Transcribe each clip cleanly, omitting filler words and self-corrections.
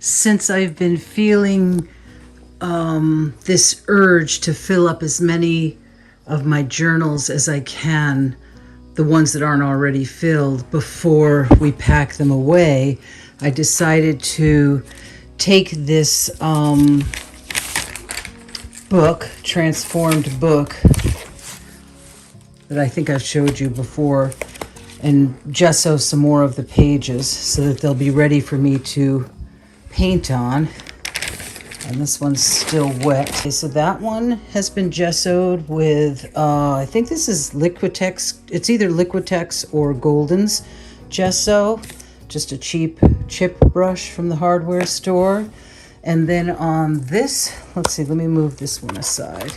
since I've been feeling this urge to fill up as many of my journals as I can, the ones that aren't already filled, before we pack them away, I decided to take this book, transformed book, that I think I've showed you before, and gesso some more of the pages so that they'll be ready for me to paint on. And this one's still wet. Okay, so that one has been gessoed with, I think this is Liquitex. It's either Liquitex or Golden's gesso. Just a cheap chip brush from the hardware store. And then on this, let's see, let me move this one aside.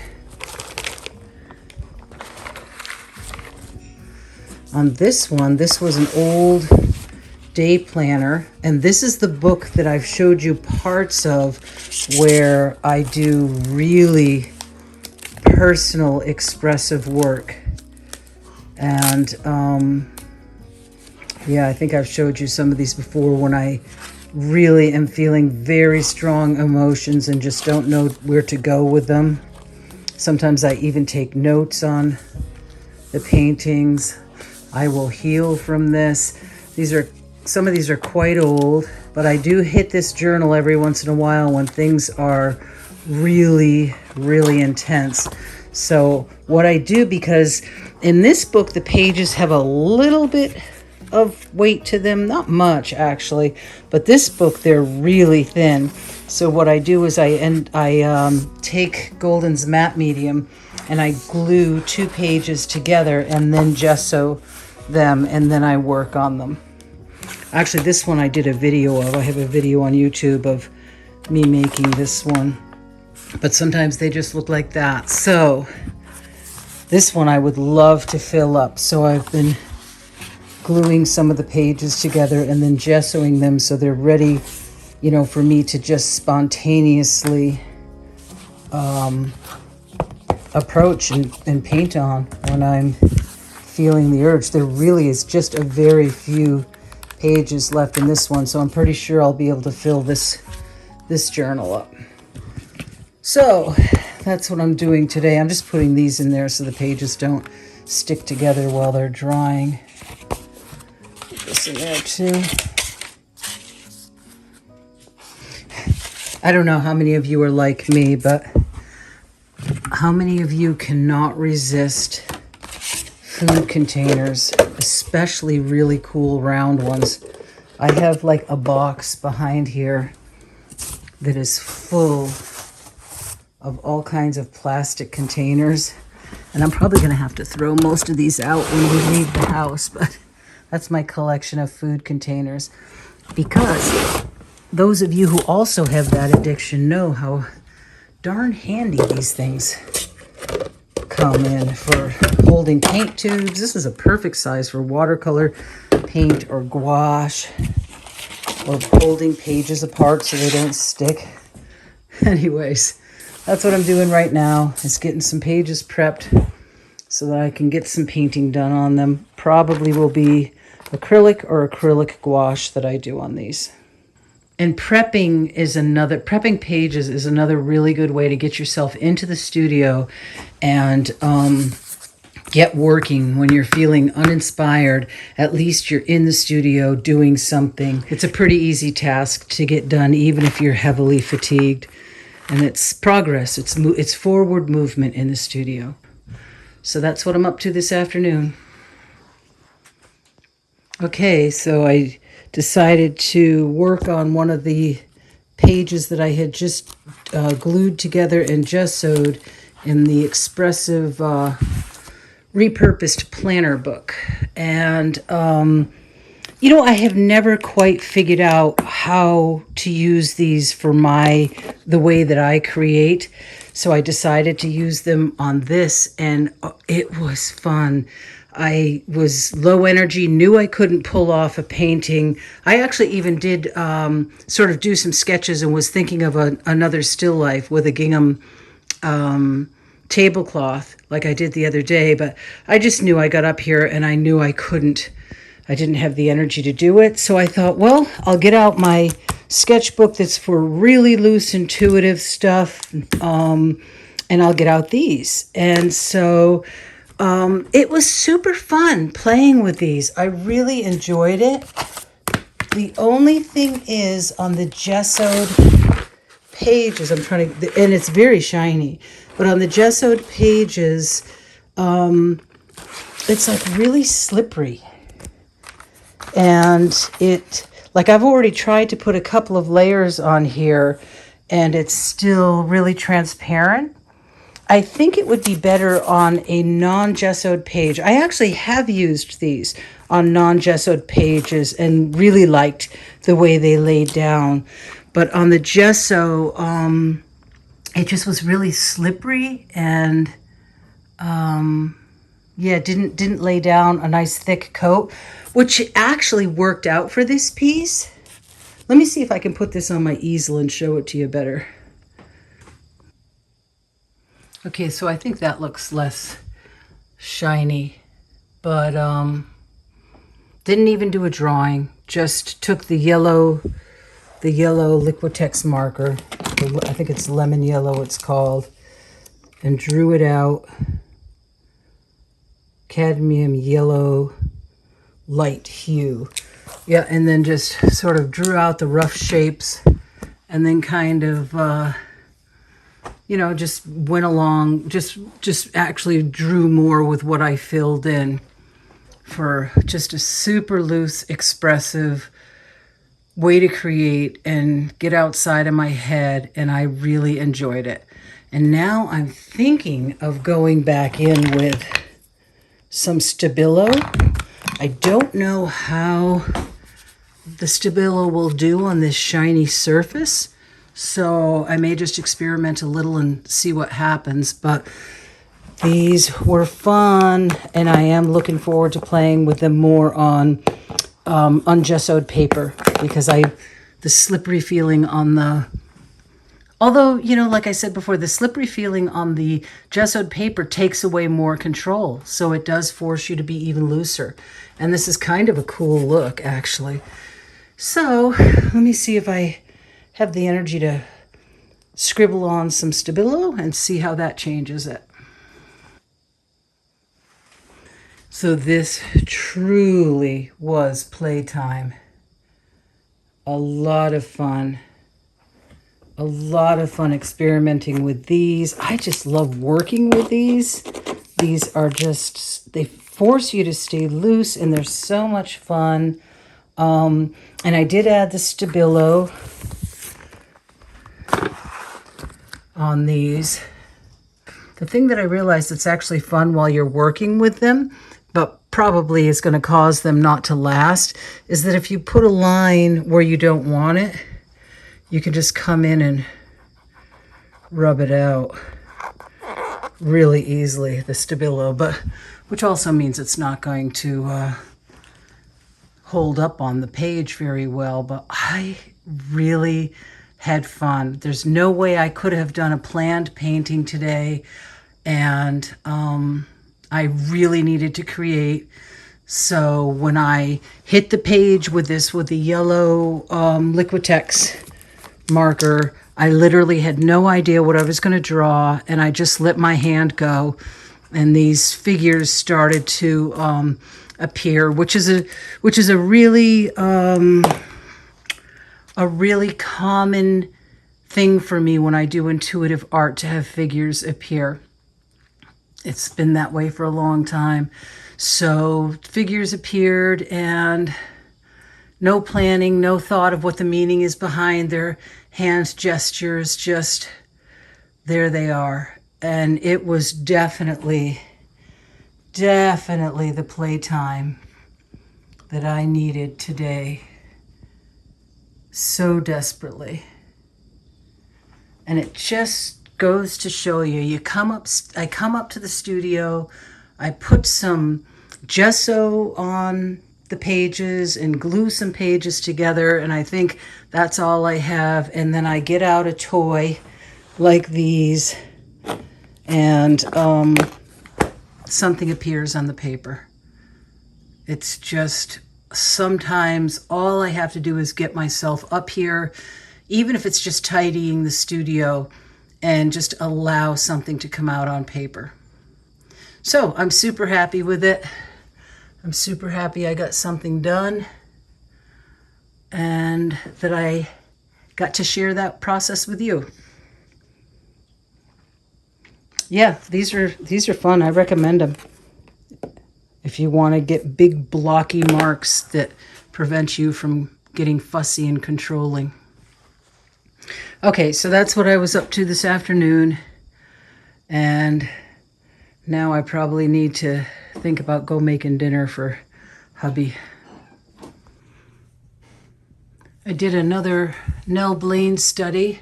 On this one, this was an old day planner, and this is the book that I've showed you parts of where I do really personal expressive work. And yeah, I think I've showed you some of these before, when I really am feeling very strong emotions and just don't know where to go with them. Sometimes I even take notes on the paintings. I will heal from this. Some of these are quite old, but I do hit this journal every once in a while when things are really, really intense. So what I do, because in this book, the pages have a little bit of weight to them, not much actually, but this book, they're really thin. So what I do is I take Golden's matte medium and I glue 2 pages together and then gesso them, and then I work on them. Actually, this one I did a video of. I have a video on YouTube of me making this one. But sometimes they just look like that. So this one I would love to fill up. So I've been gluing some of the pages together and then gessoing them so they're ready, you know, for me to just spontaneously approach and paint on when I'm feeling the urge. There really is just a very few pages left in this one, so I'm pretty sure I'll be able to fill this journal up. So that's what I'm doing today. I'm just putting these in there so the pages don't stick together while they're drying. Put this in there too. I don't know how many of you are like me, but how many of you cannot resist food containers, especially really cool round ones? I have like a box behind here that is full of all kinds of plastic containers, and I'm probably going to have to throw most of these out when we leave the house, but that's my collection of food containers. Because those of you who also have that addiction know how darn handy these things come in for holding paint tubes. This is a perfect size for watercolor paint or gouache, or holding pages apart so they don't stick. Anyways, that's what I'm doing right now, is getting some pages prepped so that I can get some painting done on them. Probably will be acrylic or acrylic gouache that I do on these. And prepping pages is another really good way to get yourself into the studio and get working when you're feeling uninspired. At least you're in the studio doing something. It's a pretty easy task to get done, even if you're heavily fatigued. And it's progress. It's forward movement in the studio. So that's what I'm up to this afternoon. Okay, so I decided to work on one of the pages that I had just glued together and gessoed in the Expressive repurposed planner book. And you know, I have never quite figured out how to use these for the way that I create. So I decided to use them on this, and it was fun. I was low energy, knew I couldn't pull off a painting. I actually even did sort of do some sketches and was thinking of another still life with a gingham tablecloth like I did the other day. But I just knew I got up here and I knew I didn't have the energy to do it. So I thought, well, I'll get out my sketchbook that's for really loose, intuitive stuff. And I'll get out these. And so it was super fun playing with these. I really enjoyed it. The only thing is on the gessoed pages, I'm trying to, and it's very shiny, but on the gessoed pages, it's like really slippery. And it, like I've already tried to put a couple of layers on here and it's still really transparent. I think it would be better on a non-gessoed page. I actually have used these on non-gessoed pages and really liked the way they laid down. But on the gesso, it just was really slippery and yeah, didn't lay down a nice thick coat, which actually worked out for this piece. Let me see if I can put this on my easel and show it to you better. Okay, so I think that looks less shiny, but didn't even do a drawing. Just took the yellow Liquitex marker, I think it's lemon yellow it's called, and drew it out. Cadmium yellow light hue. Yeah, and then just sort of drew out the rough shapes and then kind of you know, just went along, just actually drew more with what I filled in for just a super loose, expressive way to create and get outside of my head, and I really enjoyed it. And now I'm thinking of going back in with some Stabilo. I don't know how the Stabilo will do on this shiny surface, so I may just experiment a little and see what happens. But these were fun, and I am looking forward to playing with them more on ungessoed paper, because the slippery feeling on the, although, you know, like I said before, the slippery feeling on the gessoed paper takes away more control, so it does force you to be even looser. And this is kind of a cool look, actually. So let me see if I have the energy to scribble on some Stabilo and see how that changes it. So this truly was playtime. A lot of fun. A lot of fun experimenting with these. I just love working with these. These are just, they force you to stay loose and they're so much fun. And I did add the Stabilo on these. The thing that I realized that's actually fun while you're working with them, but probably is going to cause them not to last, is that if you put a line where you don't want it, you can just come in and rub it out really easily, the Stabilo, but which also means it's not going to hold up on the page very well. But I really had fun. There's no way I could have done a planned painting today, and I really needed to create. So when I hit the page with the yellow Liquitex marker, I literally had no idea what I was going to draw, and I just let my hand go, and these figures started to appear, which is a really common thing for me when I do intuitive art, to have figures appear. It's been that way for a long time. So figures appeared, and no planning, no thought of what the meaning is behind their hand gestures, just there they are. And it was definitely the playtime that I needed today so desperately. And it just goes to show you, I come up to the studio, I put some gesso on the pages and glue some pages together, and I think that's all I have. And then I get out a toy like these, and something appears on the paper. It's just sometimes all I have to do is get myself up here, even if it's just tidying the studio, and just allow something to come out on paper. So I'm super happy with it. I'm super happy I got something done and that I got to share that process with you. Yeah, these are fun. I recommend them. If you want to get big blocky marks that prevent you from getting fussy and controlling. Okay, so that's what I was up to this afternoon. And now I probably need to think about making dinner for hubby. I did another Nel Blaine study.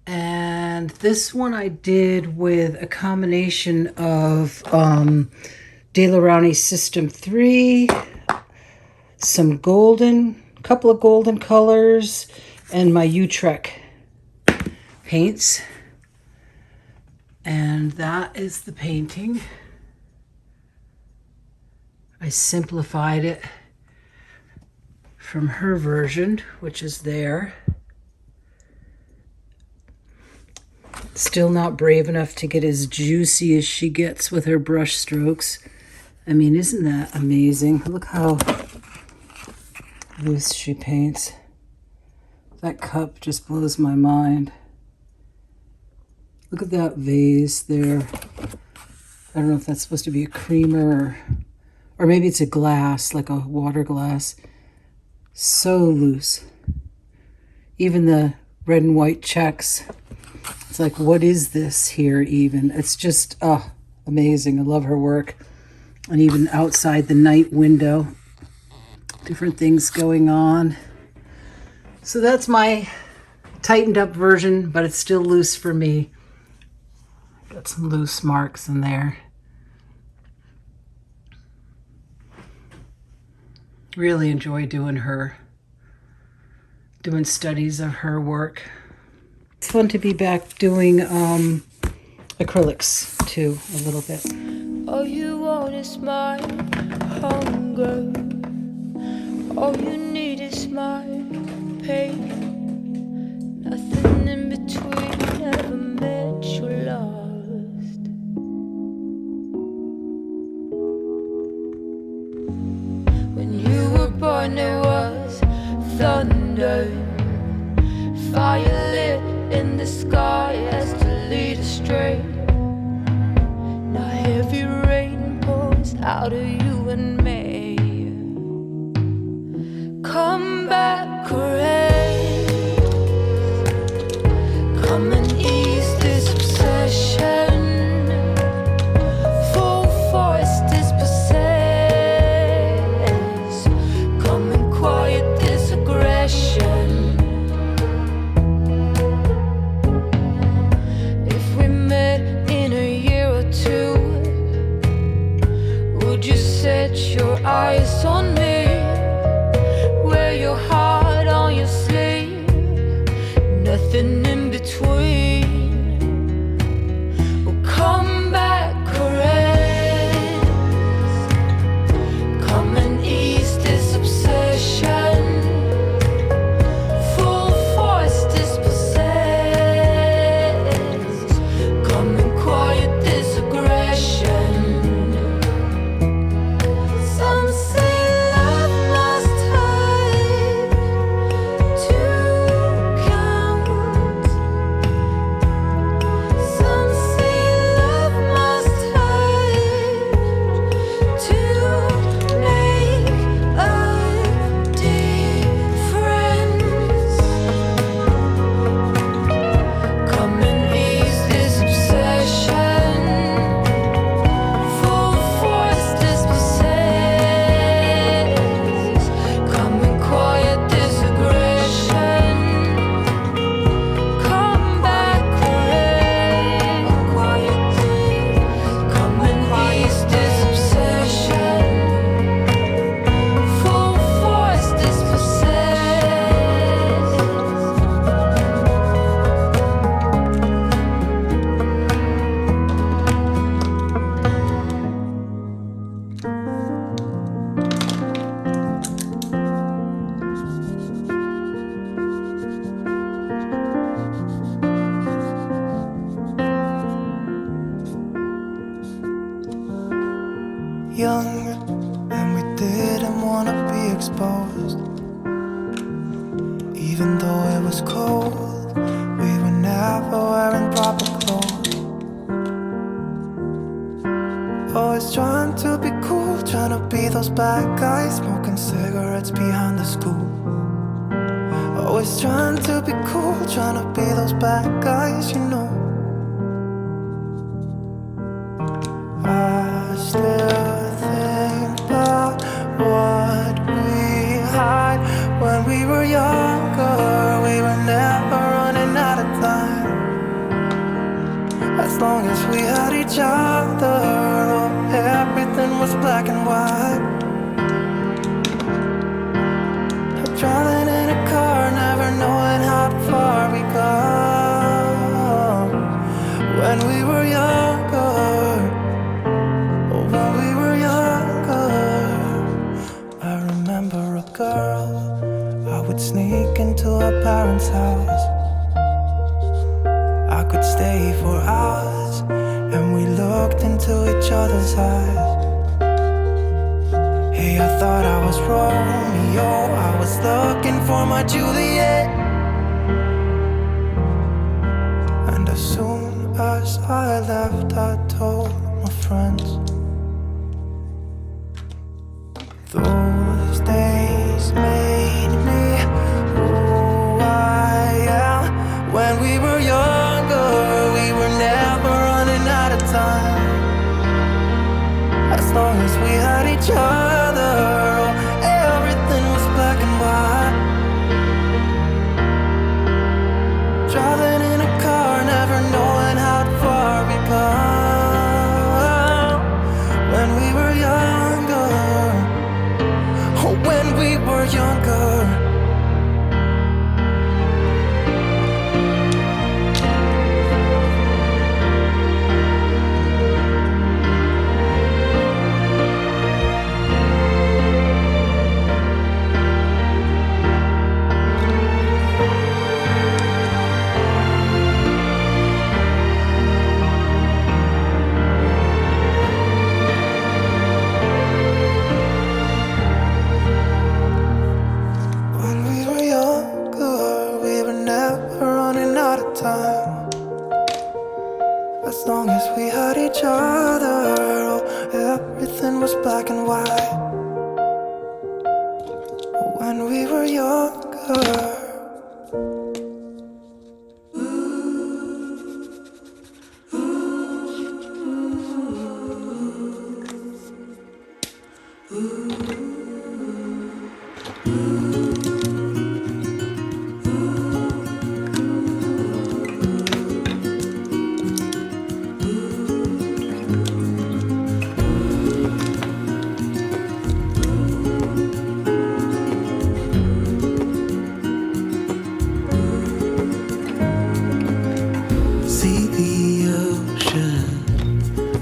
And this one I did with a combination of De La Rowney System 3, some golden, couple of golden colors, and my Utrecht paints. And that is the painting. I simplified it from her version, which is there. Still not brave enough to get as juicy as she gets with her brush strokes. I mean, isn't that amazing? Look how loose she paints. That cup just blows my mind. Look at that vase there. I don't know if that's supposed to be a creamer or maybe it's a glass, like a water glass. So loose. Even the red and white checks. It's like, what is this here even? It's just, amazing. I love her work. And even outside the night window, different things going on. So that's my tightened up version, but it's still loose for me. Got some loose marks in there. Really enjoy doing studies of her work. It's fun to be back doing acrylics too, a little bit. All you want is my hunger. All you need is my pain. Nothing in between ever meant you lost. When you were born there was thunder, fire lit in the sky as to lead astray. Now heavy rain pours out of you and me. Come back, rain. Come and ease this obsession. Full force dispossess. Come and quiet this aggression. If we met in a year or two, would you set your eyes on me? Wear your heart on your sleeve, nothing in between. Oh, come back, caress. Come and ease this obsession. Full force dispossess. Come and quiet this aggression. Some say love must hurt to count. young, and we didn't want to be exposed. Even though it was cold, we were never wearing proper clothes. Always trying to be cool, trying to be those bad guys, smoking cigarettes behind the school. Always trying to be cool, trying to be those bad guys, you know. I still think about what we had when we were younger. We were never running out of time. As long as we had each other, oh, everything was black and white. Driving in a car, never knowing how far we go. When we were younger, when we were younger. I remember a girl, I would sneak into her parents' house. I could stay for hours, and we looked into each other's eyes. Hey, I thought I was Romeo, I was looking for my Juliet. And as soon as I left, I told my friends. Those days made me who I am. When we were younger, we were never running out of time. As long as we had each other, everything was black and white. Driving in a car, never knowing how far we go. When we were younger, oh, when we were younger. As long as we had each other, oh, everything was black and white. When we were younger.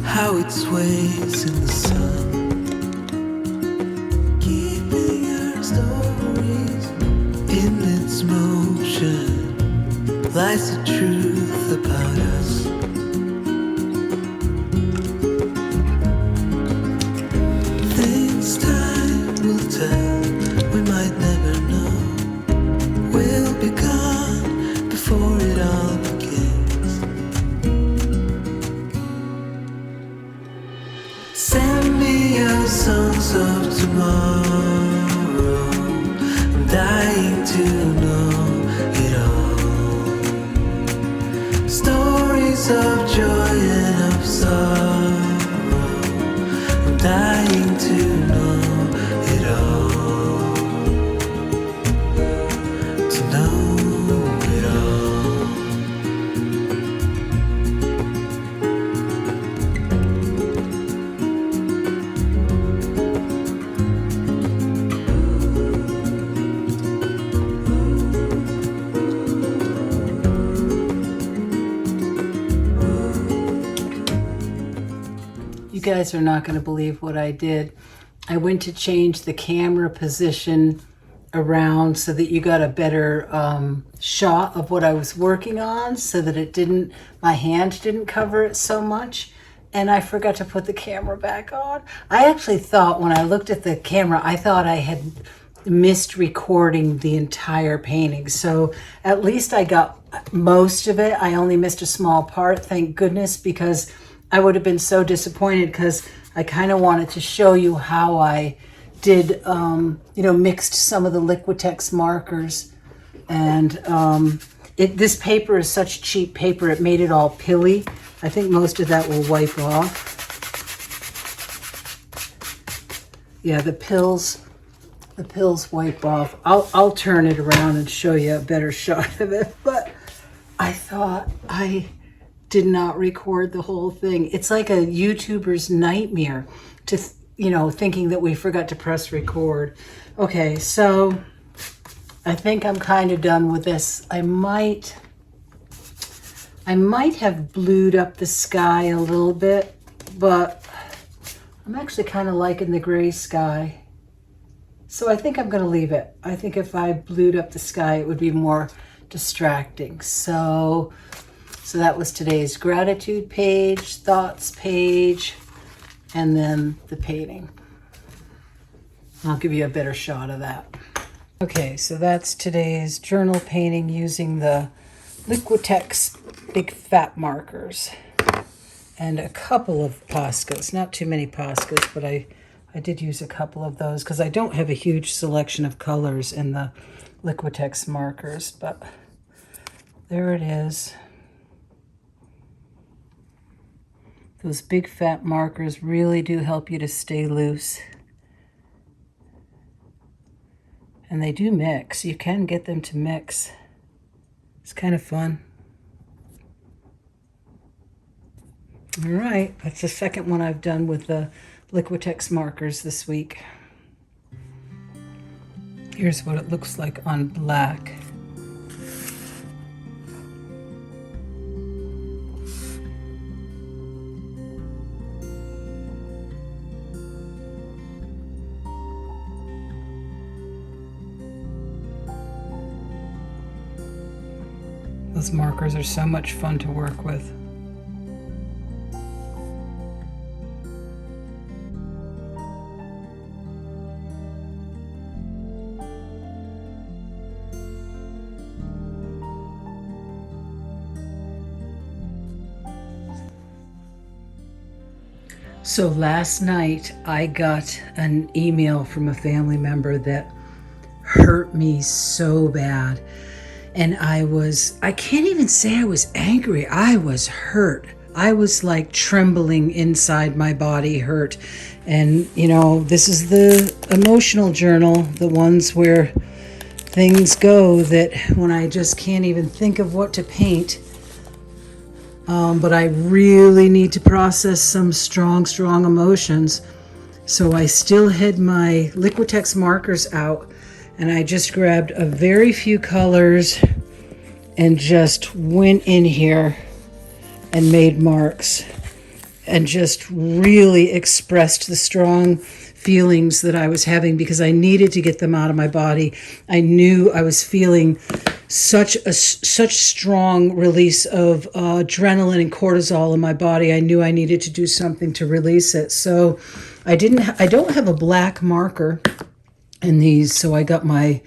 How it sways in the sun, keeping our stories in its motion, lies the truth about us. Things time will tell, we might never know. We'll be gone before it all begins. Send me your songs of tomorrow. I'm dying to know it all. Stories of joy and of sorrow. I'm dying to know it all. To know it all. You guys are not going to believe what I did. I went to change the camera position around so that you got a better shot of what I was working on, so that it didn't, my hand didn't cover it so much. and I forgot to put the camera back on. I actually thought when I looked at the camera, I thought I had missed recording the entire painting. So at least I got most of it. I only missed a small part, thank goodness, because I would have been so disappointed because I kind of wanted to show you how I did, mixed some of the Liquitex markers. And this paper is such cheap paper, it made it all pilly. I think most of that will wipe off. Yeah, the pills wipe off. I'll turn it around and show you a better shot of it, but I thought I did not record the whole thing. It's like a YouTuber's nightmare to, thinking that we forgot to press record. Okay, so I think I'm kind of done with this. I might have blued up the sky a little bit, but I'm actually kind of liking the gray sky. So I think I'm going to leave it. I think if I blued up the sky, it would be more distracting. So that was today's gratitude page, thoughts page, and then the painting. I'll give you a better shot of that. Okay, so that's today's journal painting using the Liquitex big fat markers and a couple of Poscas. Not too many Poscas, but I did use a couple of those because I don't have a huge selection of colors in the Liquitex markers, but there it is. Those big fat markers really do help you to stay loose. And they do mix. You can get them to mix. It's kind of fun. All right, that's the second one I've done with the Liquitex markers this week. Here's what it looks like on black. Those markers are so much fun to work with. So last night I got an email from a family member that hurt me so bad. And I can't even say I was angry. I was hurt. I was like trembling inside my body, hurt. And, this is the emotional journal, the ones where things go that when I just can't even think of what to paint. But I really need to process some strong emotions. So I still had my Liquitex markers out. And I just grabbed a very few colors and just went in here and made marks and just really expressed the strong feelings that I was having because I needed to get them out of my body. I knew I was feeling such strong release of adrenaline and cortisol in my body. I knew I needed to do something to release it. So I don't have a black marker in these, so I got my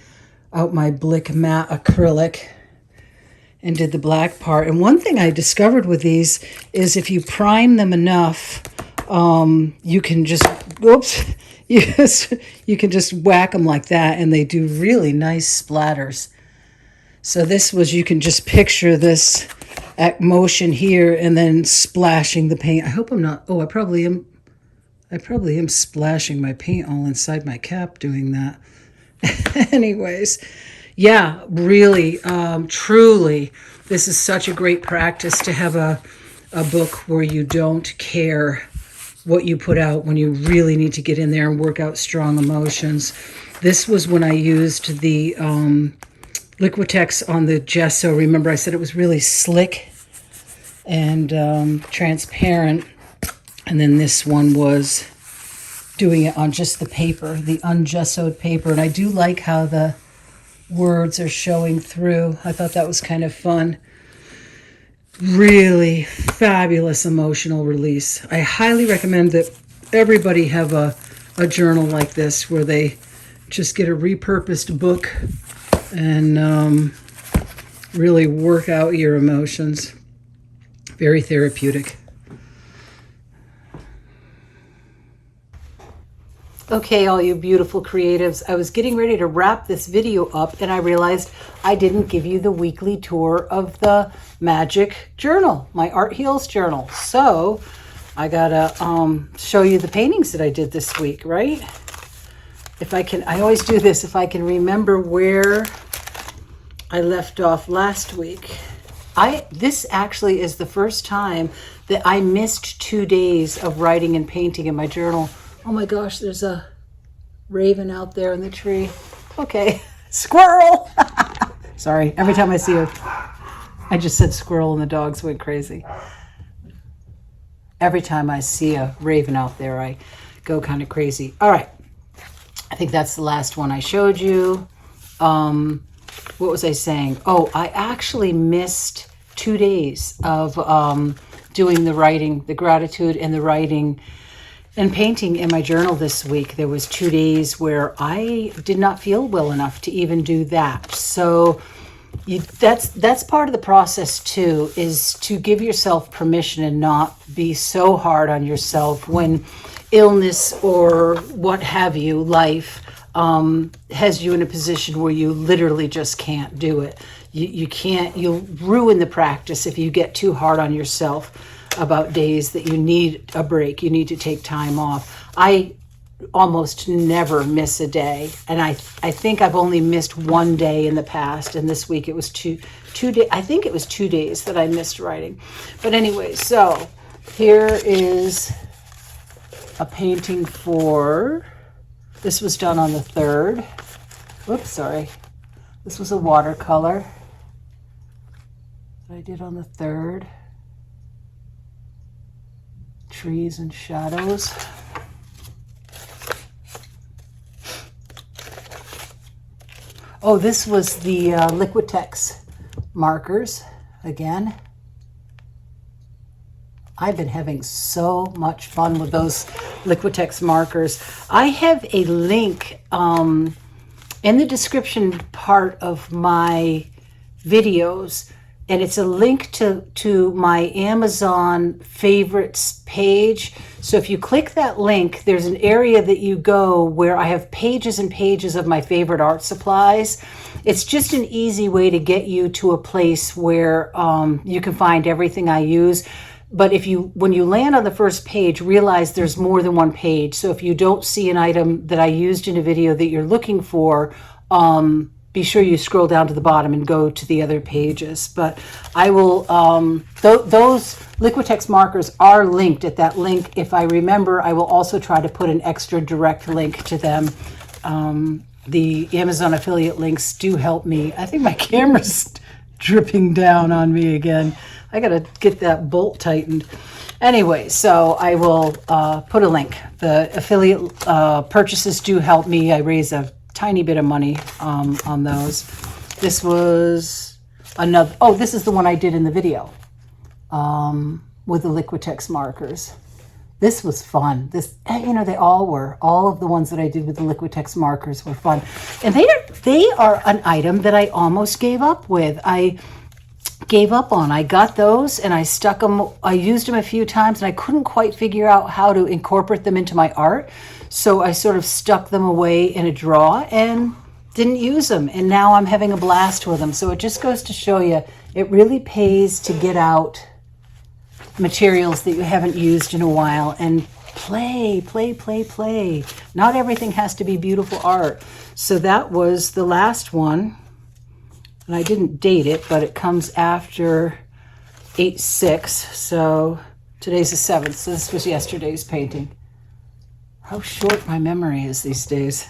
Blick matte acrylic and did the black part. And one thing I discovered with these is if you prime them enough, you can just you can just whack them like that, and they do really nice splatters. So this was, you can just picture this motion here and then splashing the paint. I hope I'm not. I probably am splashing my paint all inside my cap doing that. Anyways, yeah, really, truly, this is such a great practice to have a book where you don't care what you put out when you really need to get in there and work out strong emotions. This was when I used the Liquitex on the gesso. Remember I said it was really slick and transparent. And then this one was doing it on just the paper, the ungessoed paper. And I do like how the words are showing through. I thought that was kind of fun. really fabulous emotional release. I highly recommend that everybody have a journal like this where they just get a repurposed book and really work out your emotions. Very therapeutic. Okay, all you beautiful creatives, I was getting ready to wrap this video up and I realized I didn't give you the weekly tour of the Magic Journal, my Art Heals journal. So I gotta show you the paintings that I did this week, right? If I can, I always do this, if I can remember where I left off last week. This actually is the first time that I missed 2 days of writing and painting in my journal. Oh my gosh, there's a raven out there in the tree. Okay, squirrel. Sorry, every time I see her, I just said squirrel and the dogs went crazy. Every time I see a raven out there, I go kind of crazy. All right, I think that's the last one I showed you. What was I saying? Oh, I actually missed 2 days of doing the writing, the gratitude and the writing and painting in my journal this week. There was 2 days where I did not feel well enough to even do that. So that's part of the process too, is to give yourself permission and not be so hard on yourself when illness or what have you, life has you in a position where you literally just can't do it. You can't, you'll ruin the practice if you get too hard on yourself about days that you need a break, you need to take time off. I almost never miss a day, and I think I've only missed 1 day in the past, and this week it was two days. I think it was 2 days that I missed writing. But anyway, so here is a painting for, this was done on the 3rd. Oops, sorry. This was a watercolor that I did on the 3rd. Trees and shadows. Oh, this was the Liquitex markers again. I've been having so much fun with those Liquitex markers. I have a link in the description part of my videos, and it's a link to my Amazon favorites page. So if you click that link, there's an area that you go where I have pages and pages of my favorite art supplies. It's just an easy way to get you to a place where you can find everything I use. But when you land on the first page, realize there's more than one page. So if you don't see an item that I used in a video that you're looking for, be sure you scroll down to the bottom and go to the other pages. But I will, those Liquitex markers are linked at that link. If I remember, I will also try to put an extra direct link to them. The Amazon affiliate links do help me. I think my camera's dripping down on me again. I gotta get that bolt tightened. Anyway, so I will put a link. The affiliate purchases do help me. I raise a tiny bit of money on those. This was another, oh, this is the one I did in the video with the Liquitex markers. This was fun. This, you know, they all were. All of the ones that I did with the Liquitex markers were fun. And they are an item that I almost gave up with. I gave up on. I got those and I stuck them. I used them a few times and I couldn't quite figure out how to incorporate them into my art. So I sort of stuck them away in a drawer and didn't use them. And now I'm having a blast with them. So it just goes to show you, it really pays to get out materials that you haven't used in a while and play. Not everything has to be beautiful art. So that was the last one. And I didn't date it, but it comes after 8/6. So today's the 7th. So this was yesterday's painting. How short my memory is these days.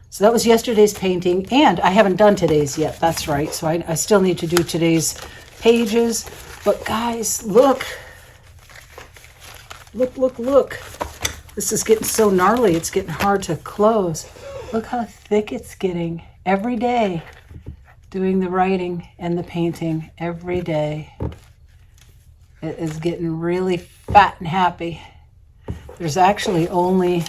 So that was yesterday's painting, and I haven't done today's yet. That's right. So I still need to do today's pages. But guys, look. Look. This is getting so gnarly. It's getting hard to close. Look how thick it's getting every day. Doing the writing and the painting every day. It is getting really fat and happy. There's actually only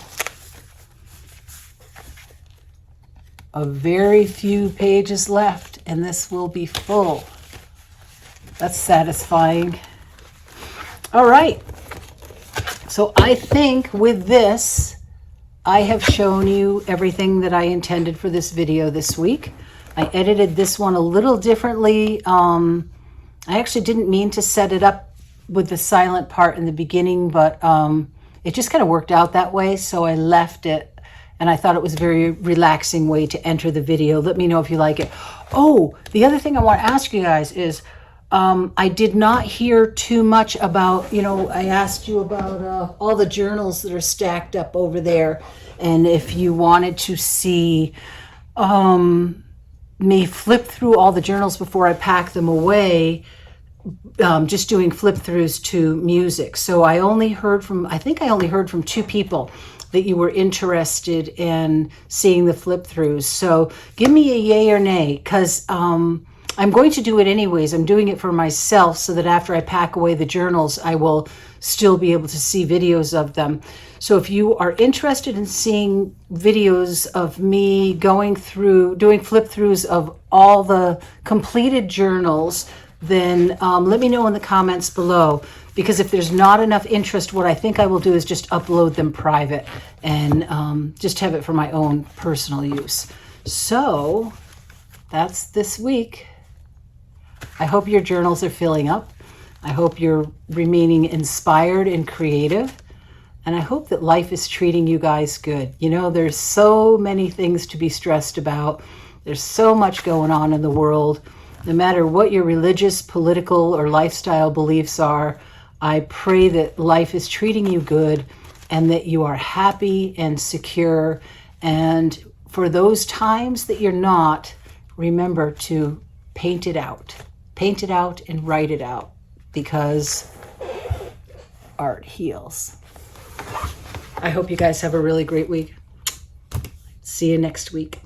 a very few pages left, and this will be full. That's satisfying. All right. So I think with this, I have shown you everything that I intended for this video this week. I edited this one a little differently. I actually didn't mean to set it up with the silent part in the beginning, but it just kind of worked out that way, so I left it. And I thought it was a very relaxing way to enter the video. Let me know if you like it. Oh, the other thing I want to ask you guys is, I did not hear too much about, I asked you about all the journals that are stacked up over there. And if you wanted to see me flip through all the journals before I pack them away, just doing flip throughs to music. So I think I only heard from 2 people that you were interested in seeing the flip throughs. So give me a yay or nay, because I'm going to do it anyways. I'm doing it for myself so that after I pack away the journals, I will still be able to see videos of them. So if you are interested in seeing videos of me doing flip throughs of all the completed journals, then let me know in the comments below, because if there's not enough interest, what I think I will do is just upload them private and just have it for my own personal use. So that's this week. I hope your journals are filling up. I hope you're remaining inspired and creative. And I hope that life is treating you guys good. There's so many things to be stressed about. There's so much going on in the world. No matter what your religious, political, or lifestyle beliefs are, I pray that life is treating you good and that you are happy and secure. And for those times that you're not, remember to paint it out. Paint it out and write it out, because art heals. I hope you guys have a really great week. See you next week.